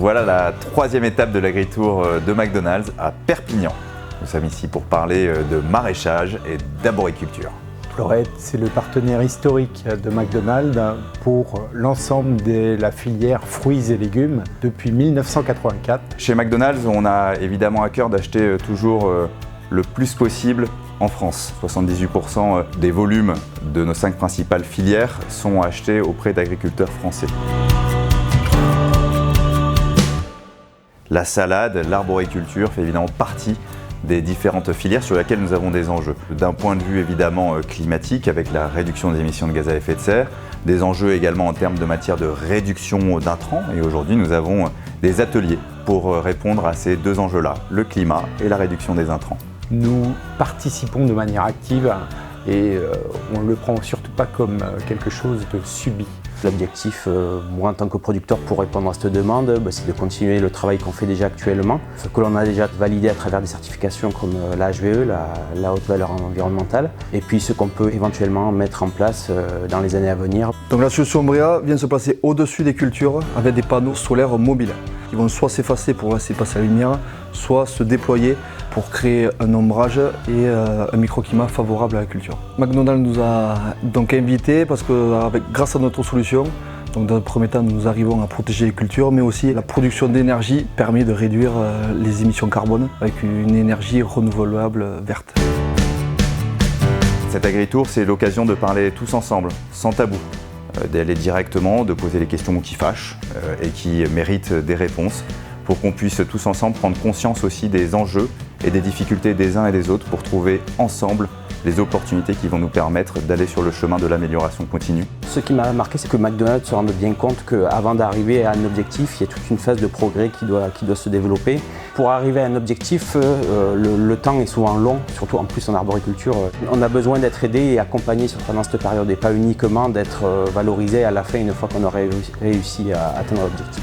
Voilà la troisième étape de l'Agri-Tour de McDonald's à Perpignan. Nous sommes ici pour parler de maraîchage et d'arboriculture. Florette, c'est le partenaire historique de McDonald's pour l'ensemble de la filière fruits et légumes depuis 1984. Chez McDonald's, on a évidemment à cœur d'acheter toujours le plus possible en France. 78% des volumes de nos 5 principales filières sont achetés auprès d'agriculteurs français. La salade, l'arboriculture fait évidemment partie des différentes filières sur lesquelles nous avons des enjeux. D'un point de vue évidemment climatique, avec la réduction des émissions de gaz à effet de serre, des enjeux également en termes de matière de réduction d'intrants. Et aujourd'hui, nous avons des ateliers pour répondre à ces deux enjeux-là, le climat et la réduction des intrants. Nous participons de manière active et on ne le prend surtout pas comme quelque chose de subi. L'objectif, moi en tant que producteur, pour répondre à cette demande, c'est de continuer le travail qu'on fait déjà actuellement, ce que l'on a déjà validé à travers des certifications comme la HVE, la haute valeur environnementale, et puis ce qu'on peut éventuellement mettre en place dans les années à venir. Donc la solution Brea vient se placer au-dessus des cultures avec des panneaux solaires mobiles qui vont soit s'effacer pour laisser passer la lumière, soit se déployer pour créer un ombrage et un microclimat favorable à la culture. McDonald's nous a donc invités parce que grâce à notre solution, donc dans le premier temps, nous arrivons à protéger les cultures, mais aussi la production d'énergie permet de réduire les émissions carbone avec une énergie renouvelable verte. Cet Agri-Tour, c'est l'occasion de parler tous ensemble, sans tabou, d'aller directement, de poser les questions qui fâchent et qui méritent des réponses, pour qu'on puisse tous ensemble prendre conscience aussi des enjeux et des difficultés des uns et des autres pour trouver ensemble les opportunités qui vont nous permettre d'aller sur le chemin de l'amélioration continue. Ce qui m'a marqué, c'est que McDonald's se rende bien compte qu'avant d'arriver à un objectif, il y a toute une phase de progrès qui doit se développer. Pour arriver à un objectif, le temps est souvent long, surtout en plus en arboriculture. On a besoin d'être aidé et accompagné pendant cette période et pas uniquement d'être valorisé à la fin une fois qu'on aurait réussi à atteindre l'objectif.